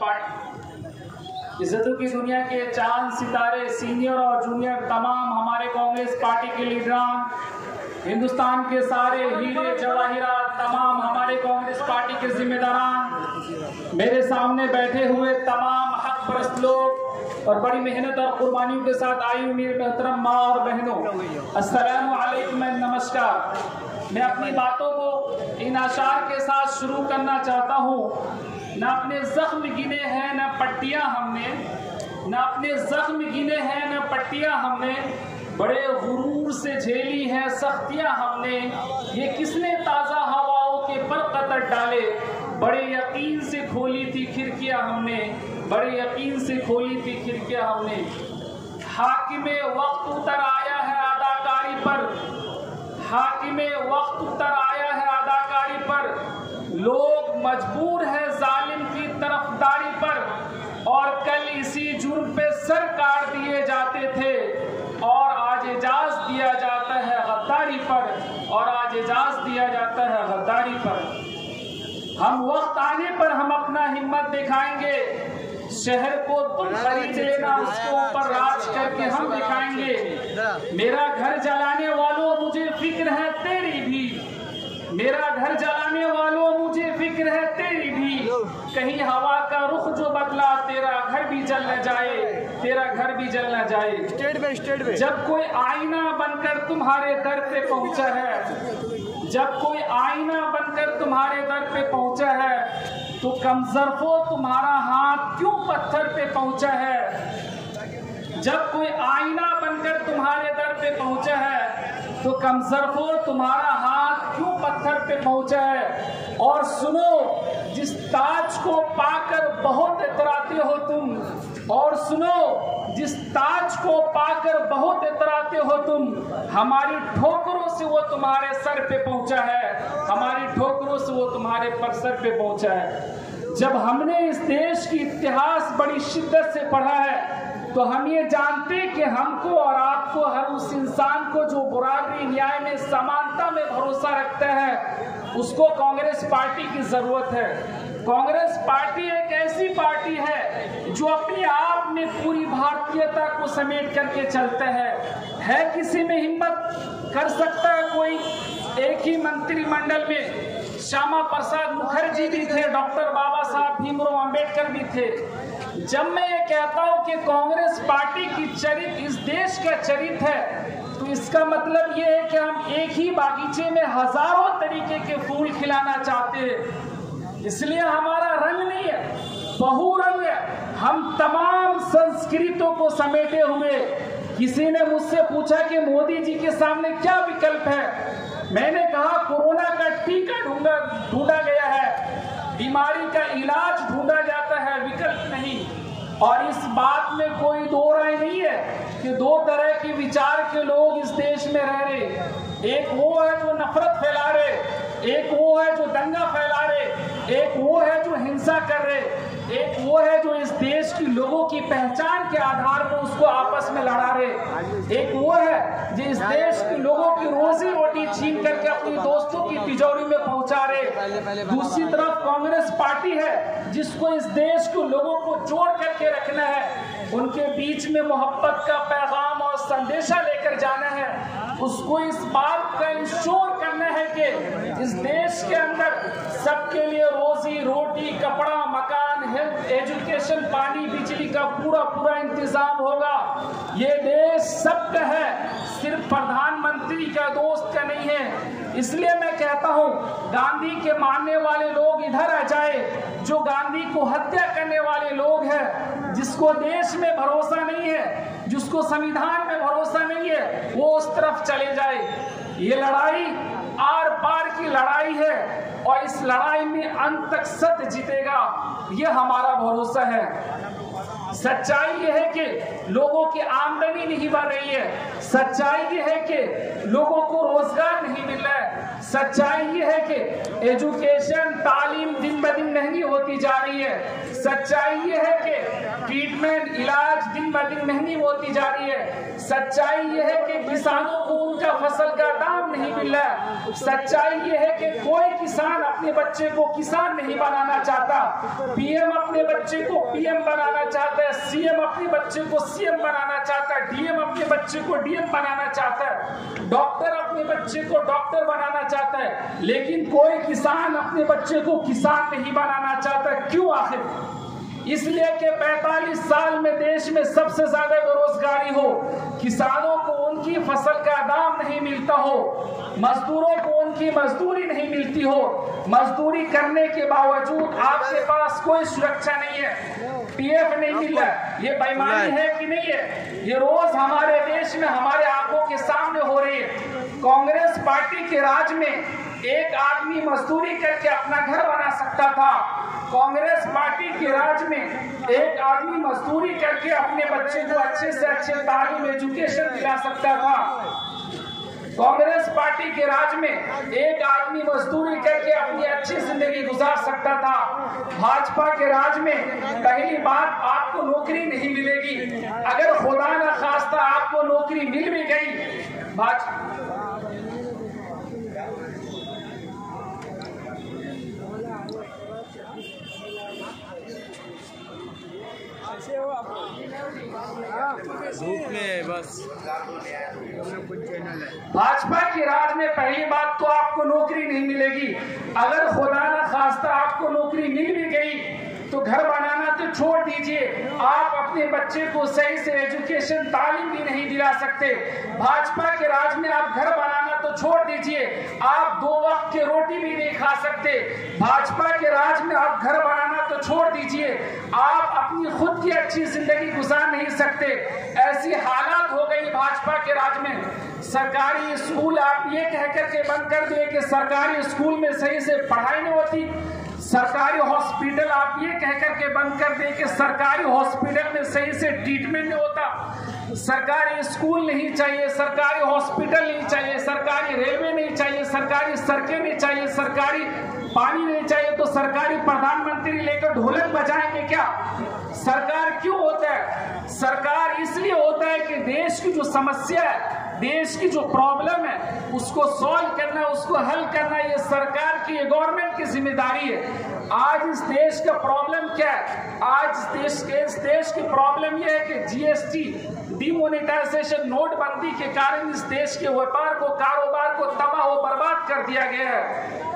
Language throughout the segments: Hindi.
पार्टी। इज्जतों की दुनिया के चांद सितारे, सीनियर और जूनियर तमाम हमारे कांग्रेस पार्टी के लीडरान, हिंदुस्तान के सारे हीरे जवाहिरात, तमाम हमारे कांग्रेस पार्टी के जिम्मेदारान, मेरे सामने बैठे हुए तमाम हक परस्त लोग और बड़ी मेहनत और कुर्बानियों के साथ आई हुई मेरे मोहतरम माँ और बहनों, अस्सलामु अलैकुम, नमस्कार। मैं अपनी बातों को इन आशार के साथ शुरू करना चाहता हूँ। न अपने जख्म गिने हैं न पट्टियाँ हमने, न अपने जख्म गिने हैं न पट्टियाँ हमने, बड़े गुरूर से झेली हैं सख्तियाँ हमने। ये किसने ताज़ा हवाओं के पर कतर डाले, बड़े यकीन से खोली थी खिड़कियाँ हमने, बड़े यकीन से खोली थी खिड़कियाँ हमने। हाकिमे वक्त उतर आया है अदाकारी पर, हाकिमे वक्त उतर आया है अदाकारी पर, लोग मजबूर हैं जालिम की तरफदारी पर। और कल इसी जुर्म पे सर काट दिए जाते थे और आज इजाज दिया जाता है गद्दारी पर, और आज इजाज दिया जाता है गद्दारी पर। हम वक्त आने पर हम अपना हिम्मत दिखाएंगे, शहर को तुम खरीद लेना, उसके ऊपर राज करके हम दिखाएंगे। मेरा घर जलाने वालों मुझे फिक्र है तेरी भी, मेरा घर जलाने वालों मुझे फिक्र है तेरी भी। कहीं हवा का रुख जो बदला, तेरा घर भी जल न जाए, तेरा घर भी जल न जाए। स्टेट पे जब कोई आईना बनकर तुम्हारे दर पे पहुंचा है, जब कोई आईना बनकर तुम्हारे दर पे पहुंचा है, तो कमजरफो तुम्हारा हाथ क्यों पत्थर पे पहुंचा है। जब कोई आईना बनकर तुम्हारे दर पे पहुंचा है, तो कमजरफो तुम्हारा हाथ क्यों पत्थर पे पहुंचा है। और सुनो, जिस ताज को पाकर बहुत इतराते हो तुम, और सुनो, जिस ताज को पाकर बहुत इतराते हो तुम, हमारी ठोकरों से वो तुम्हारे सर पे पहुंचा है, हमारी ठोकरों से वो तुम्हारे पर सर पे पहुंचा है। जब हमने इस देश की इतिहास बड़ी शिद्दत से पढ़ा है, तो हम ये जानते कि हमको और आपको, हर उस इंसान को जो बराबरी, न्याय में, समानता में भरोसा रखता है, उसको कांग्रेस पार्टी की जरूरत है। कांग्रेस पार्टी एक ऐसी पार्टी है जो अपने आप में पूरी भारतीयता को समेट करके चलता है। किसी में हिम्मत कर सकता है कोई? एक ही मंत्रिमंडल में श्यामा प्रसाद मुखर्जी भी थे, डॉक्टर बाबा साहब भीमराव अंबेडकर भी थे। जब मैं ये कहता हूँ कि कांग्रेस पार्टी की चरित्र इस देश का चरित्र है, तो इसका मतलब ये है कि हम एक ही बागीचे में हजारों तरीके के फूल खिलाना चाहते हैं। इसलिए हमारा रंग नहीं है, बहुरंग है। हम तमाम संस्कृतों को समेटे हुए। किसी ने मुझसे पूछा कि मोदी जी के सामने क्या विकल्प है। मैंने कहा कोरोना का टीका ढूंढा गया है, बीमारी का इलाज ढूंढा जाता है, विकल्प नहीं। और इस बात में कोई दो राय नहीं है कि दो तरह के विचार के लोग इस देश में रह रहे। एक वो है जो नफरत फैला रहे, एक वो है जो दंगा फैला रहे, एक वो है जो हिंसा कर रहे, एक वो है जो इस देश की लोगों की पहचान के आधार पर उसको आपस में लड़ा रहे, एक वो है जो इस देश के लोगों की रोजी रोटी छीन करके अपनी दोस्तों की तिजोरी में पहुंचा रहे। दूसरी तरफ कांग्रेस पार्टी है जिसको इस देश के लोगों को जोड़ करके रखना है, उनके बीच में मोहब्बत का पैगाम और संदेशा लेकर जाना है। उसको इस बात का इंश्योर करना है कि इस देश के अंदर सबके लिए रोजी रोटी, कपड़ा, मकान, हेल्थ, एजुकेशन, पानी, बिजली का पूरा इंतजाम होगा। ये देश सबका है, सिर्फ प्रधानमंत्री का, दोस्त का नहीं है। इसलिए मैं कहता हूँ गांधी के मानने वाले लोग इधर आ जाए, जो गांधी को हत्या करने वाले लोग हैं, जिसको देश में भरोसा नहीं है, जिसको संविधान में भरोसा नहीं है, वो उस तरफ चले जाए। ये लड़ाई आर पार की लड़ाई है और इस लड़ाई में अंत तक सत्य जीतेगा, ये हमारा भरोसा है। सच्चाई ये है कि लोगों की आमदनी नहीं बढ़ रही है, सच्चाई ये है कि लोगों को रोजगार नहीं मिल रहा है, सच्चाई ये है कि एजुकेशन, तालीम दिन ब दिन महंगी होती जा रही है। सच्चाई ये है कि ट्रीटमेंट, इलाज दिन ब दिन महंगी होती जा रही है। सच्चाई ये है कि किसानों को उनका फसल का दाम नहीं मिल रहा है। सच्चाई ये है कि कोई किसान अपने बच्चे को किसान नहीं बनाना चाहता। पीएम अपने बच्चे को पीएम बनाना चाहता है, सीएम अपने बच्चे को सीएम बनाना चाहता है, डीएम अपने बच्चे को डीएम बनाना चाहता है, डॉक्टर अपने बच्चे को डॉक्टर बनाना चाहता है, लेकिन कोई किसान अपने बच्चे को किसान नहीं बनाना चाहता। क्यों आखिर? इसलिए कि 45 साल में देश में सबसे ज्यादा बेरोजगारी हो, किसानों को उनकी फसल का दाम नहीं मिलता हो, मजदूरों को उनकी मजदूरी नहीं मिलती हो, मजदूरी करने के बावजूद आपके पास कोई सुरक्षा नहीं है, पीएफ नहीं मिल रहा। ये बेईमानी है कि नहीं है? ये रोज हमारे देश में हमारे आंखों के सामने हो रही है। कांग्रेस पार्टी के राज में एक आदमी मजदूरी करके अपना घर बना सकता था। कांग्रेस पार्टी के राज में एक आदमी मजदूरी करके अपने बच्चे को अच्छे से अच्छे तालीम, एजुकेशन दिला सकता था। कांग्रेस पार्टी के राज में एक आदमी मजदूरी करके अपनी अच्छी जिंदगी गुजार सकता था। भाजपा के राज में पहली बात, आपको नौकरी नहीं मिलेगी। अगर खुदा न खास्ता आपको नौकरी मिल भी गई, धूप में बस भाजपा के राज में पहली बात तो आपको नौकरी नहीं मिलेगी। अगर खुदा न खास्ता आपको नौकरी मिल भी गई तो घर बनाना तो छोड़ दीजिए, आप अपने बच्चे को सही से एजुकेशन, तालीम भी नहीं दिला सकते। भाजपा के राज में आप घर बनाना तो छोड़ दीजिए, आप 2 वक्त की रोटी भी नहीं खा सकते। भाजपा के राज में आप घर बनाना तो छोड़ दीजिए, आप अपनी खुद की अच्छी जिंदगी गुजार नहीं सकते। ऐसी हालात हो गई भाजपा के राज में। सरकारी स्कूल आप ये कह करके बंद कर दिए कि सरकारी स्कूल में सही से पढ़ाई नहीं होती। सरकारी हॉस्पिटल आप ये कह करके बंद कर दें कि सरकारी हॉस्पिटल में सही से ट्रीटमेंट नहीं होता। सरकारी स्कूल नहीं चाहिए, सरकारी हॉस्पिटल नहीं चाहिए, सरकारी रेलवे नहीं चाहिए, सरकारी सड़कें नहीं चाहिए, सरकारी पानी नहीं चाहिए, तो सरकारी प्रधानमंत्री लेकर ढोलक बजाएंगे क्या? सरकार क्यों होता है? सरकार इसलिए होता है कि देश की जो समस्या है, देश की जो प्रॉब्लम है, उसको सॉल्व करना, उसको हल करना, ये सरकार की, ये गवर्नमेंट की जिम्मेदारी है। आज इस देश का प्रॉब्लम क्या है? आज इस देश की प्रॉब्लम ये है कि जीएसटी, डिमोनेटाइजेशन, नोटबंदी के कारण इस देश के व्यापार को, कारोबार को तबाह और बर्बाद कर दिया गया है।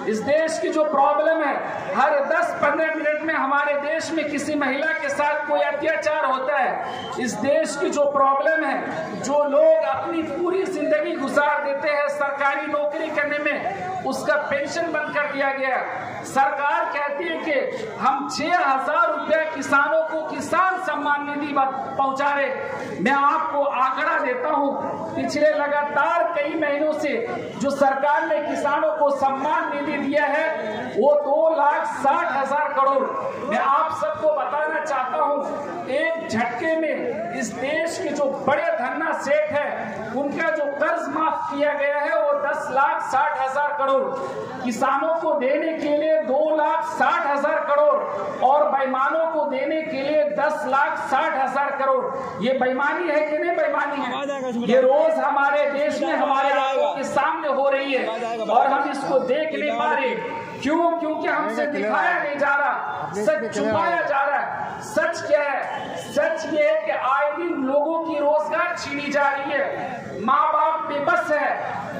इस देश की जो प्रॉब्लम है, हर 10-15 मिनट में हमारे देश में किसी महिला के साथ कोई अत्याचार होता है। इस देश की जो प्रॉब्लम है, जो लोग अपनी पूरी जिंदगी गुजार देते हैं सरकारी नौकरी करने में, उसका पेंशन बंद कर दिया गया। सरकार कहती है कि हम 6,000 रुपया किसानों को किसान सम्मान निधि पहुंचा रहे। मैं आपको आंकड़ा देता हूं, पिछले लगातार कई महीनों से जो सरकार ने किसानों को सम्मान निधि दिया है वो 2,60,000 करोड़। मैं आप सबको बताना चाहता हूं, एक झटके में इस देश के जो बड़े धन्ना सेठ है, उनका जो कर्ज माफ किया गया है वो 10,60,000 करोड़। किसानों को देने के लिए 2,60,000 करोड़ और बेईमानों को देने के लिए 10,60,000 करोड़। ये बेईमानी है कि नहीं बेईमानी है? ये रोज हमारे देश में हमारे आंखों के सामने हो रही है और हम इसको देख नहीं पा रहे। क्यों? क्योंकि हमसे दिखाया नहीं जा रहा, सच छुपाया जा रहा है। सच क्या है? सच ये है कि आए दिन लोगों की रोजगार छीनी जा रही है। माँ बाप बेबस है,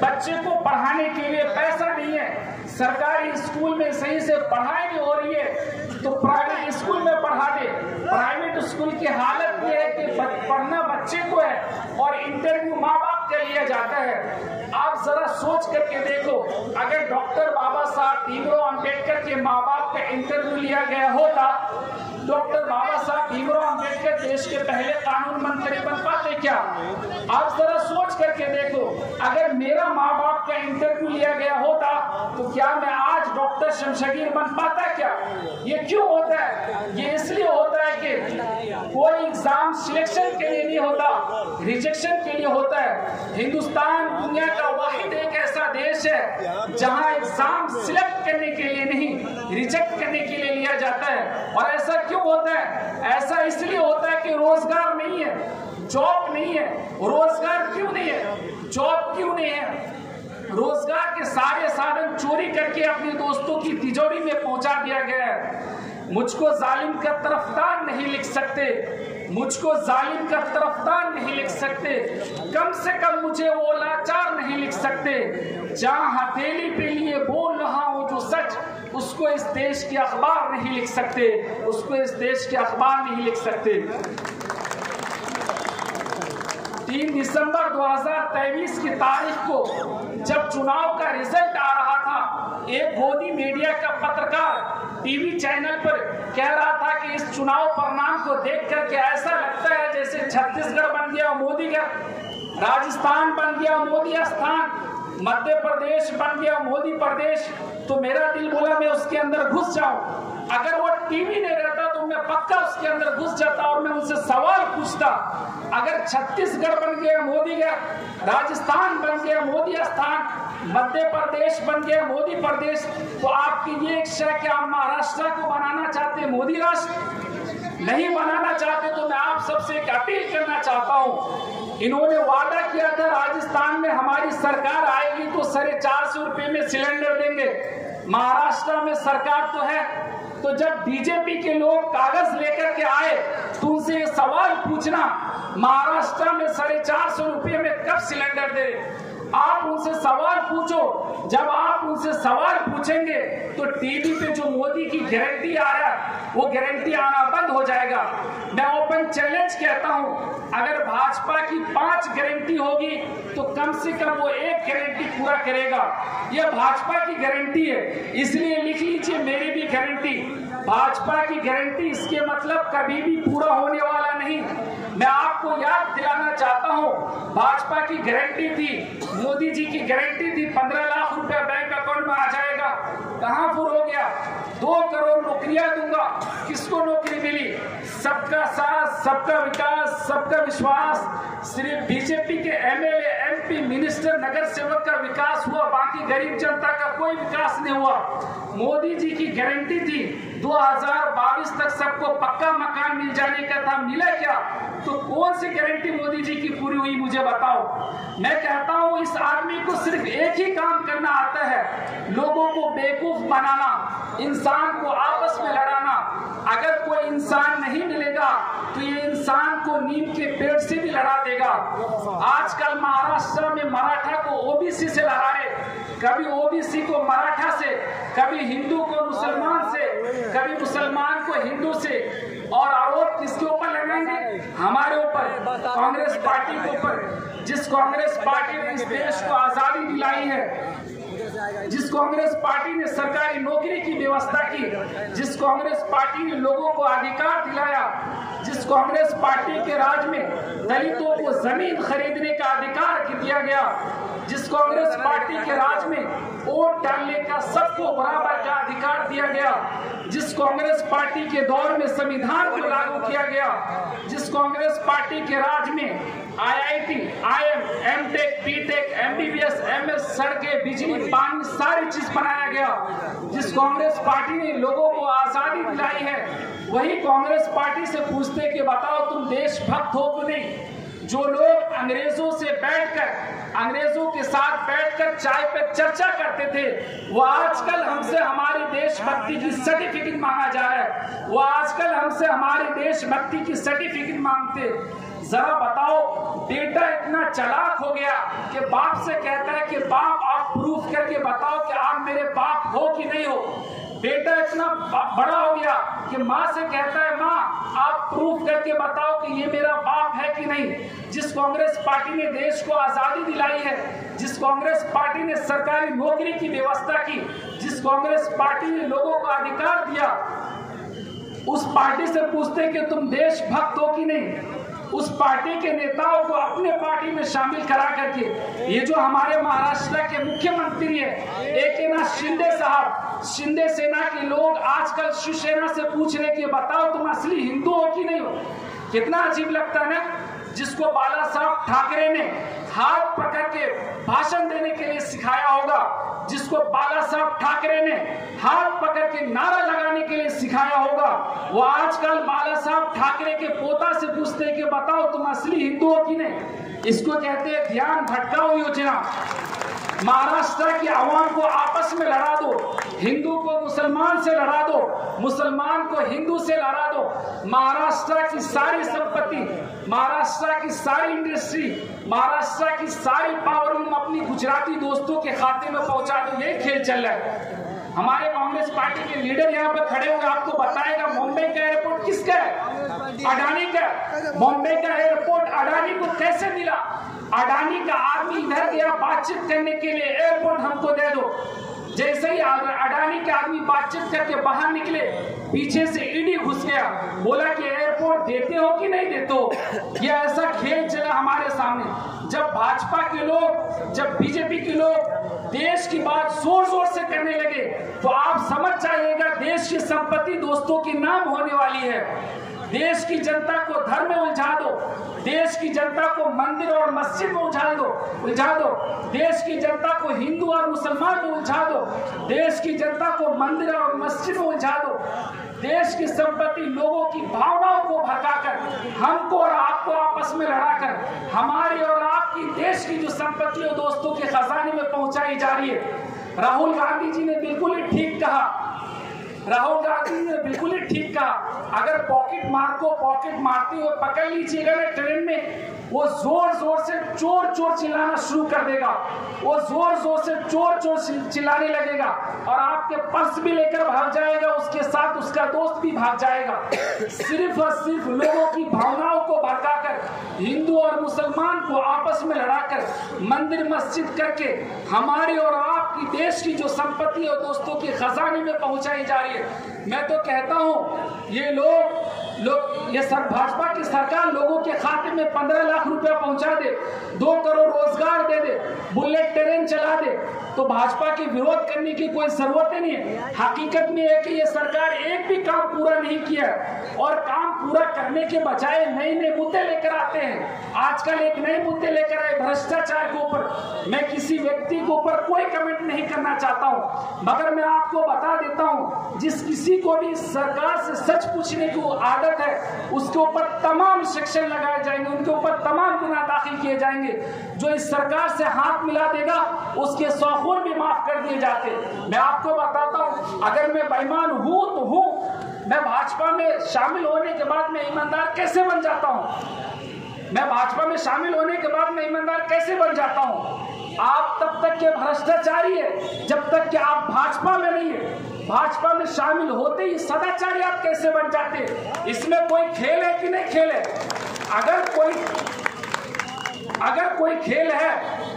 बच्चे को पढ़ाने के लिए पैसा नहीं है, सरकारी स्कूल में सही से पढ़ाई नहीं हो रही है तो प्राइवेट स्कूल में पढ़ा दे। प्राइवेट स्कूल की हालत ये है कि पढ़ना बच्चे को है और इंटरव्यू माँ बाप का लिया जाता है। आप जरा सोच करके देखो, अगर डॉक्टर बाबा साहब भीमराव अंबेडकर के माँ बाप का इंटरव्यू लिया गया होता, डॉक्टर बाबा साहब भीमराव अंबेडकर देश के पहले कानून मंत्री बन पाते क्या? आप जरा सोच करके देखो, अगर मेरा माँ बाप का इंटरव्यू लिया गया होता तो क्या मैं आज डॉक्टर शमशगीर बन पाता क्या? ये क्यों होता है? ये इसलिए होता है कि कोई एग्जाम सिलेक्शन के लिए नहीं होता, रिजेक्शन के लिए होता है। हिंदुस्तान दुनिया का वाहिद एक ऐसा देश है जहां एग्जाम सिलेक्ट करने के लिए नहीं, रिजेक्ट करने के लिए लिया जाता है। और ऐसा क्यों होता है? ऐसा इसलिए होता है कि रोजगार नहीं है, जॉब नहीं है। रोजगार क्यों नहीं है, जॉब क्यों नहीं है? रोजगार के सारे साधन चोरी करके अपने दोस्तों की तिजोरी में पहुंचा दिया गया है। मुझको जालिम का तरफदार नहीं लिख सकते, मुझको जालिम का तरफदार नहीं लिख सकते, कम से कम मुझे वो लाचार नहीं लिख सकते। जहां हथेली पे लिए बोल रहा हूं जो सच, उसको इस देश के अखबार नहीं लिख सकते, उसको इस देश के अखबार नहीं लिख सकते। 3 दिसंबर 2023 की तारीख को जब चुनाव का रिजल्ट आ रहा था, एक गोदी मीडिया का पत्रकार टीवी चैनल पर कह रहा था कि इस चुनाव परिणाम को देख करके ऐसा लगता है जैसे छत्तीसगढ़ बन गया मोदी का, राजस्थान बन गया मोदी स्थान, मध्य प्रदेश बन गया मोदी प्रदेश। तो मेरा दिल बोला मैं उसके अंदर घुस जाऊं। अगर वो टीवी नहीं रहता तो मैं पक्का उसके अंदर घुस जाता और मैं उनसे सवाल पूछता, अगर छत्तीसगढ़ बन गया मोदी का, राजस्थान बन गया मोदी स्थान, मध्य प्रदेश बन गया मोदी प्रदेश, तो आपकी ये इच्छा है कि आप महाराष्ट्र को बनाना चाहते हैं मोदी राष्ट्र? नहीं बनाना चाहते तो मैं आप सबसे एक अपील करना चाहता हूं। इन्होंने वादा किया था राजस्थान में हमारी सरकार आएगी तो 450 रुपए में सिलेंडर देंगे। महाराष्ट्र में सरकार तो है, तो जब बीजेपी के लोग कागज लेकर के आए तो उनसे सवाल पूछना, महाराष्ट्र में 450 रुपए में कब सिलेंडर दे? आप उनसे सवाल पूछो। जब आप उनसे सवाल पूछेंगे तो टीवी पे जो मोदी की गारंटी आ रहा है वो गारंटी आना बंद हो जाएगा। मैं ओपन चैलेंज कहता हूं, अगर भाजपा की 5 गारंटी होगी तो कम से कम वो 1 गारंटी पूरा करेगा। यह भाजपा की गारंटी है, इसलिए लिख लीजिए मेरी भी गारंटी, भाजपा की गारंटी। इसके मतलब कभी भी पूरा होने वाला नहीं। मैं आपको याद दिलाना चाहता हूं, भाजपा की गारंटी थी, मोदी जी की गारंटी थी 15 लाख रुपया बैंक अकाउंट में आ जाएगा। कहां पूरा हो गया? 2 करोड़ नौकरियां दूंगा। किसको नौकरी मिली? सबका साथ, सबका विकास, सबका विश्वास। सिर्फ बीजेपी के एमएलए, एमपी, मिनिस्टर, नगर सेवक का विकास हुआ, बाकी गरीब जनता का कोई विकास नहीं हुआ। मोदी जी की गारंटी थी 2022 तक सबको पक्का मकान मिल जाने का था, मिला क्या? तो कौन सी गारंटी मोदी जी की पूरी हुई मुझे बताओ। मैं कहता हूं इस आदमी को सिर्फ एक ही काम करना आता है, लोगों को बेवकूफ बनाना, इंसान को आपस में लड़ाना। अगर कोई इंसान नहीं मिलेगा तो ये इंसान को नीम के पेड़ से भी लड़ा देगा। आजकल महाराष्ट्र में मराठा को ओबीसी से लड़ा रहे, कभी ओबीसी को मराठा से, कभी हिंदू को मुसलमान से, कभी मुसलमान को हिंदू से। और आरोप किसके ऊपर लगाएंगे? हमारे ऊपर, कांग्रेस पार्टी के ऊपर। जिस कांग्रेस पार्टी ने इस देश को आजादी दिलाई है, जिस कांग्रेस पार्टी ने सरकारी नौकरी की व्यवस्था की, जिस कांग्रेस पार्टी ने लोगों को अधिकार दिलाया, जिस कांग्रेस पार्टी के राज में दलितों को जमीन खरीदने का अधिकार दिया गया, जिस कांग्रेस पार्टी के राज में वोट डालने का सबको बराबर का अधिकार दिया गया, जिस कांग्रेस पार्टी के दौर में संविधान को लागू किया गया, जिस कांग्रेस पार्टी के राज में IIT, IIM, MTech, BTech, MBBS, MS, सड़कें, बिजली, पानी, सारी चीज बनाया गया, जिस कांग्रेस पार्टी ने लोगों को आजादी दिलाई है, वही कांग्रेस पार्टी से पूछते कि बताओ तुम देशभक्त हो कि नहीं? जो लोग अंग्रेजों से बैठकर, अंग्रेजों के साथ बैठकर चाय पर चर्चा करते थे, वो आजकल हमसे हमारी देशभक्ति की सर्टिफिकेट मांगा जा रहा है। वो आजकल हमसे हमारी देशभक्ति की सर्टिफिकेट मांगते। जरा बताओ, बेटा इतना चालाक हो गया कि बाप से कहता है कि बाप आप प्रूफ करके बताओ कि आप मेरे बाप हो कि नहीं हो। बेटा इतना बड़ा हो गया कि माँ से कहता है माँ आप प्रूफ करके बताओ कि ये मेरा बाप है कि नहीं। जिस कांग्रेस पार्टी ने देश को आजादी दिलाई है, जिस कांग्रेस पार्टी ने सरकारी नौकरी की व्यवस्था की, जिस कांग्रेस पार्टी ने लोगों को अधिकार दिया, उस पार्टी से पूछते कि तुम देशभक्त हो कि नहीं। उस पार्टी के नेताओं को अपने पार्टी में शामिल करा करके ये जो हमारे महाराष्ट्र के मुख्यमंत्री है एकनाथ शिंदे साहब, शिंदे सेना के लोग आजकल शिवसेना से पूछ रहे कि बताओ तुम असली हिंदू हो कि नहीं हो। कितना अजीब लगता है ना, जिसको बाला साहब ठाकरे ने हाथ पकड़ के भाषण देने के लिए सिखाया होगा, जिसको बाला साहब ठाकरे ने हाथ पकड़ के नारा लगाने के लिए सिखाया होगा, वो आजकल बाला साहब ठाकरे के पोता से पूछते हैं कि बताओ तुम असली हिंदू हो कि नहीं। इसको कहते हैं ध्यान भटकाओ योजना। महाराष्ट्र की आवाम को आपस में लड़ा दो, हिंदू को मुसलमान से लड़ा दो, मुसलमान को हिंदू से लड़ा दो। महाराष्ट्र की सारी संपत्ति, महाराष्ट्र की सारी इंडस्ट्री, महाराष्ट्र की सारी पावर अपनी गुजराती दोस्तों के खाते में पहुंचा दो। यही खेल चल रहा है। हमारे कांग्रेस पार्टी के लीडर यहाँ पर खड़े होंगे, आपको बताएगा मुंबई का एयरपोर्ट किसका है? अडानी का। मुंबई का एयरपोर्ट अडानी को कैसे मिला? अडानी का आदमी इधर गया बातचीत करने के लिए, एयरपोर्ट हमको दे दो। जैसे ही अडानी के आदमी बातचीत करके बाहर निकले, पीछे से ईडी घुस गया, बोला कि एयरपोर्ट देते हो कि नहीं देते हो। ये ऐसा खेल चला हमारे सामने। जब भाजपा के लोग, जब बीजेपी के लोग देश की बात जोर जोर से करने लगे तो आप समझ जाइएगा देश की संपत्ति दोस्तों की नाम होने वाली है। देश की जनता को धर्म में उलझा दो, देश की जनता को मंदिर और मस्जिद में उलझा दो, देश की जनता को हिंदू और मुसलमान में उलझा दो, देश की जनता को मंदिर और मस्जिद में उलझा दो। देश की संपत्ति लोगों की भावनाओं को भड़काकर हमको और आपको आपस में लड़ाकर हमारी और आपकी देश की जो संपत्ति है दोस्तों के खजाने में पहुंचाई जा रही है। राहुल गांधी जी ने बिल्कुल ही ठीक कहा, राहुल गांधी ने बिल्कुल ही ठीक कहा, अगर पॉकेट मार को पॉकेट मारते हुए पकड़ लीजिएगा ना ट्रेन में, वो जोर जोर से चोर चोर चिल्लाना शुरू कर देगा, वो जोर जोर से चोर चोर चिल्लाने लगेगा और आपके पर्स भी लेकर भाग जाएगा, उसके साथ उसका दोस्त भी भाग जाएगा। सिर्फ और सिर्फ लोगों की भावनाओं को भड़काकर, हिंदू और मुसलमान को आपस में लड़ाकर, मंदिर मस्जिद करके हमारी और आपकी देश की जो संपत्ति है दोस्तों के खजाने में पहुंचाई जा रही है। मैं तो कहता हूं ये लोग ये भाजपा की सरकार लोगों के खाते में 15 लाख रुपया पहुंचा दे, 2 करोड़ रोजगार दे दे, बुलेट ट्रेन चला दे, तो भाजपा के विरोध करने की कोई जरूरत ही नहीं है। हकीकत में है कि ये सरकार एक भी काम पूरा नहीं किया और काम पूरा करने के बजाय नए नए मुद्दे लेकर आते हैं। आजकल एक नए मुद्दे लेकर आए भ्रष्टाचार के ऊपर। मैं किसी व्यक्ति के ऊपर कोई कमेंट नहीं करना चाहता हूं, मगर मैं आपको बता देता हूं जिस किसी को भी सरकार से सच पूछने की आदत है उसके ऊपर तमाम सेक्शन लगाए जाएंगे, उनके ऊपर तमाम गुनाह दाखिल किए जाएंगे। जो इस सरकार से हाथ मिला देगा उसके 100 खून भी माफ कर दिए जाते। मैं आपको बताता हूं अगर मैं बेईमान हूं तो हूं, मैं भाजपा में शामिल होने के बाद मैं ईमानदार कैसे बन जाता हूं? मैं भाजपा में शामिल होने के बाद मैं ईमानदार कैसे बन जाता हूं? आप तब तक के भ्रष्टाचारी है जब तक कि आप भाजपा में नहीं है। भाजपा में शामिल होते ही सदाचारी आप कैसे बन जाते? इसमें कोई खेल है कि नहीं खेल है? अगर कोई खेल है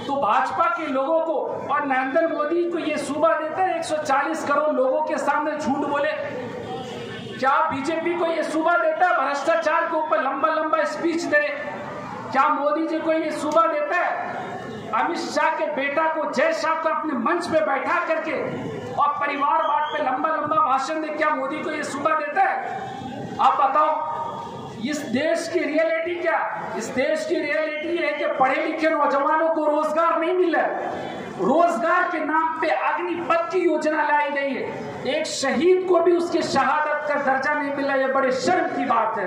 तो भाजपा के लोगों को और नरेंद्र मोदी को ये सूबा देता है 140 करोड़ लोगों के सामने झूठ बोले। क्या बीजेपी को ये सूबा देता है भ्रष्टाचार के ऊपर लंबा लंबा स्पीच दे? क्या मोदी जी को ये सूबा देता है अमित शाह के बेटा को, जय शाह को अपने मंच पे बैठा करके और परिवारवाद पे लंबा लंबा भाषण दे? क्या मोदी को ये सूबा देता है? आप बताओ इस देश की रियलिटी क्या? इस देश की रियलिटी है कि पढ़े लिखे नौजवानों को रोजगार नहीं मिल रहा है। रोजगार के नाम पे अग्निपथ की योजना लाई गई है, एक शहीद को भी उसके शहादत का दर्जा नहीं मिला। ये बड़े शर्म की बात है,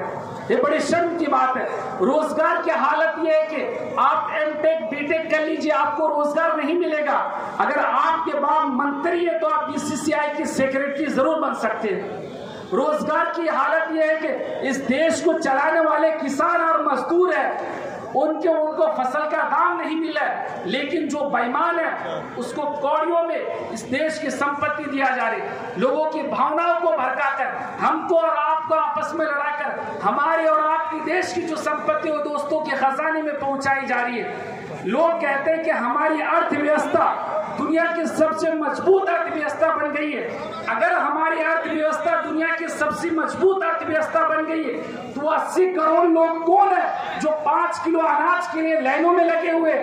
ये बड़ी शर्म की बात है। रोजगार की हालत ये है कि आप एमटेक बीटेक कर लीजिए, आपको रोजगार नहीं मिलेगा। अगर आपके बाप मंत्री है तो आप बीसीसीआई की सेक्रेटरी जरूर बन सकते हैं। रोजगार की हालत यह है कि इस देश को चलाने वाले किसान और मजदूर है, उनको फसल का दाम नहीं मिला है, लेकिन जो बेईमान है उसको कौड़ियों में इस देश की संपत्ति दिया जा रही। लोगों की भावनाओं को भड़काकर, हमको और आपको आपस में लड़ाकर हमारे और आपकी देश की जो संपत्ति वो दोस्तों के खजाने में पहुंचाई जा रही है। लोग कहते हैं कि हमारी अर्थव्यवस्था दुनिया की सबसे मजबूत अर्थव्यवस्था बन गई है। अगर हमारी अर्थव्यवस्था दुनिया की सबसे मजबूत अर्थव्यवस्था बन गई है। तो 80 करोड़ लोग कौन है जो 5 किलो अनाज के लिए लाइनों में लगे हुए?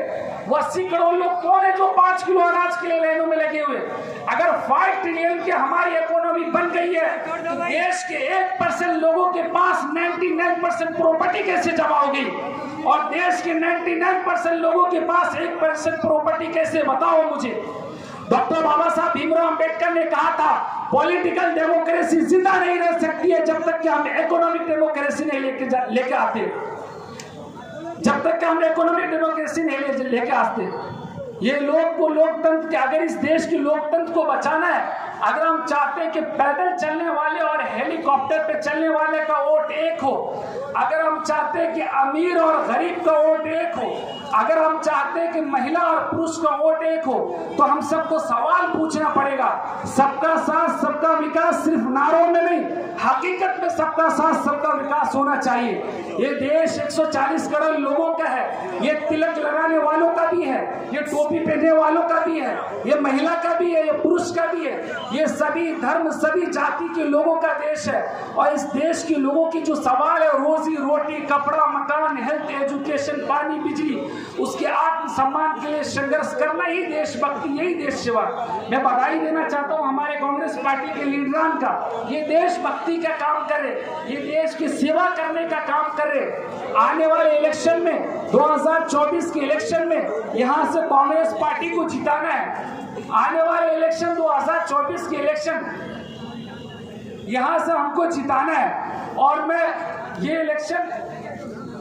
वो 80 करोड़ लोग कौन है जो 5 किलो अनाज के लिए लाइनों में लगे हुए? अगर 5 ट्रिलियन की हमारी इकोनॉमी बन गई है तो देश के 1% लोगों के पास 99% प्रॉपर्टी कैसे जमा हो गई? और देश के 99% लोगों के पास 1% प्रॉपर्टी कैसे? बताओ मुझे। डॉक्टर बाबा साहब भीमराव अंबेडकर ने कहा था पॉलिटिकल डेमोक्रेसी जिंदा नहीं रह सकती है जब तक कि हम इकोनॉमिक डेमोक्रेसी नहीं लेके आते, जब तक कि हम इकोनॉमिक डेमोक्रेसी नहीं लेके आते। ये लोकतंत्र के, अगर इस देश के लोकतंत्र को बचाना है, अगर हम चाहते हैं कि पैदल चलने वाले और हेलीकॉप्टर पे चलने वाले का वोट एक हो, अगर हम चाहते हैं कि अमीर और गरीब का वोट एक हो, अगर हम चाहते हैं कि महिला और पुरुष का वोट एक हो, तो हम सबको सवाल पूछना पड़ेगा। सबका साथ सबका विकास सिर्फ नारों में नहीं, हकीकत में सबका साथ सबका विकास होना चाहिए। ये देश 140 करोड़ लोगों का है, ये तिलक लगाने वालों का भी है, ये टोपी पहनने वालों का भी है, ये महिला का भी है, ये पुरुष का भी है, ये सभी धर्म सभी जाति के लोगों का देश है। और इस देश के लोगों की जो सवाल है रोजी रोटी, कपड़ा, मकान, हेल्थ, एजुकेशन, पानी, बिजली, उसके आत्मसम्मान के लिए संघर्ष करना ही देशभक्ति, यही देश सेवा। मैं बधाई देना चाहता हूँ हमारे कांग्रेस पार्टी के लीडरान का, ये देशभक्ति का काम करे, ये देश की सेवा करने का काम करे। आने वाले इलेक्शन में 2024 के इलेक्शन में यहाँ से कांग्रेस पार्टी को जिताना है। आने वाले इलेक्शन 2024 के इलेक्शन यहाँ से हमको जिताना है। और मैं ये इलेक्शन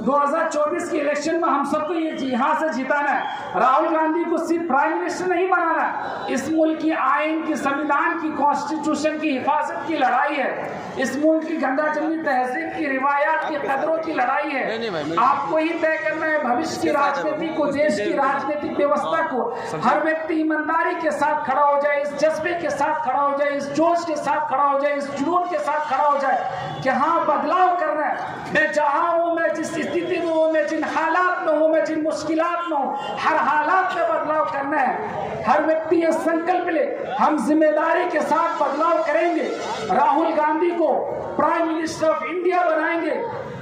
2024 के इलेक्शन में हम सबको ये यहाँ से जिताना है। राहुल गांधी को सिर्फ प्राइम मिनिस्टर नहीं बनाना, इस मुल्क की आइन की, संविधान की, कॉन्स्टिट्यूशन की हिफाजत की लड़ाई है, इस मुल्क की गंगा जमनी तहजीब की, रिवायात की, कदरों की लड़ाई है। आपको ही तय करना है भविष्य की राजनीति को, देश की राजनीतिक व्यवस्था को। हर व्यक्ति ईमानदारी के साथ खड़ा हो जाए, इस जज्बे के साथ खड़ा हो जाए, इस जोश के साथ खड़ा हो जाए, इस जुनून के साथ खड़ा हो जाए कि हाँ बदलाव करना है। मैं जहाँ हूँ, मैं जिस स्थिति में हूँ, मैं जिन हालात में हूँ, मैं जिन मुश्किलात में हूँ, हर हालात में बदलाव करना है। हर व्यक्ति ये संकल्प ले, हम जिम्मेदारी के साथ बदलाव करेंगे। राहुल गांधी को प्राइम मिनिस्टर ऑफ इंडिया बनाएंगे,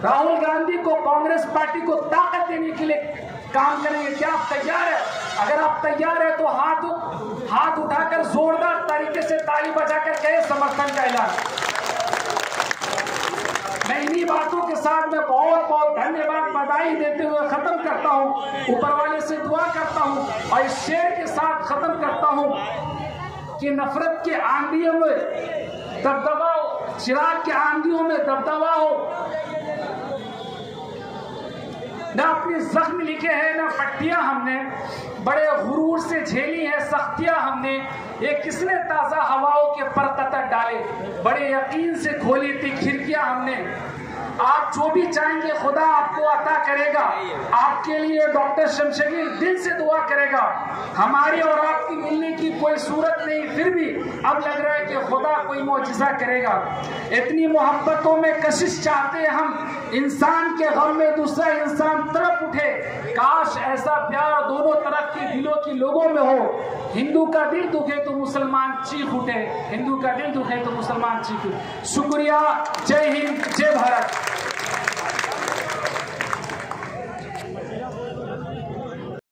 राहुल गांधी को, कांग्रेस पार्टी को ताकत देने के लिए काम करेंगे। क्या आप तैयार है? अगर आप तैयार है तो हाथ उठाकर जोरदार तरीके से ताली बजाकर कहे समर्थन का ऐलान। मैं इन्हीं बातों के साथ मैं बहुत बहुत धन्यवाद बधाई देते हुए खत्म करता हूँ, ऊपर वाले से दुआ करता हूँ और इस शेर के साथ खत्म करता हूँ कि नफरत के आंधियों में दबदबा हो, चिराग के आंधियों में दबदबा हो। न अपनी जख्म लिखे हैं, न पट्टियां हमने बड़े गुरूर से झेली है, सख्तियां हमने ये किसने ताजा हवाओं के परततर डाले, बड़े यकीन से खोली थी खिड़कियां हमने। आप जो भी चाहेंगे खुदा आपको अता करेगा। आपके लिए डॉक्टर शमशगीर दिल से दुआ करेगा। हमारी और आपकी मिलने की कोई सूरत नहीं, फिर भी अब लग रहा है कि खुदा कोई मौजिज़ा करेगा। इतनी मोहब्बतों में कशिश चाहते हैं हम, इंसान के गम में दूसरा इंसान तड़प उठे। काश ऐसा प्यार दोनों तरफ के दिलों के लोगों में हो। हिंदू का दिल दुखे तो मुसलमान चीख उठे, हिंदू का दिल दुखे तो मुसलमान चीख उठे। शुक्रिया, जय हिंद।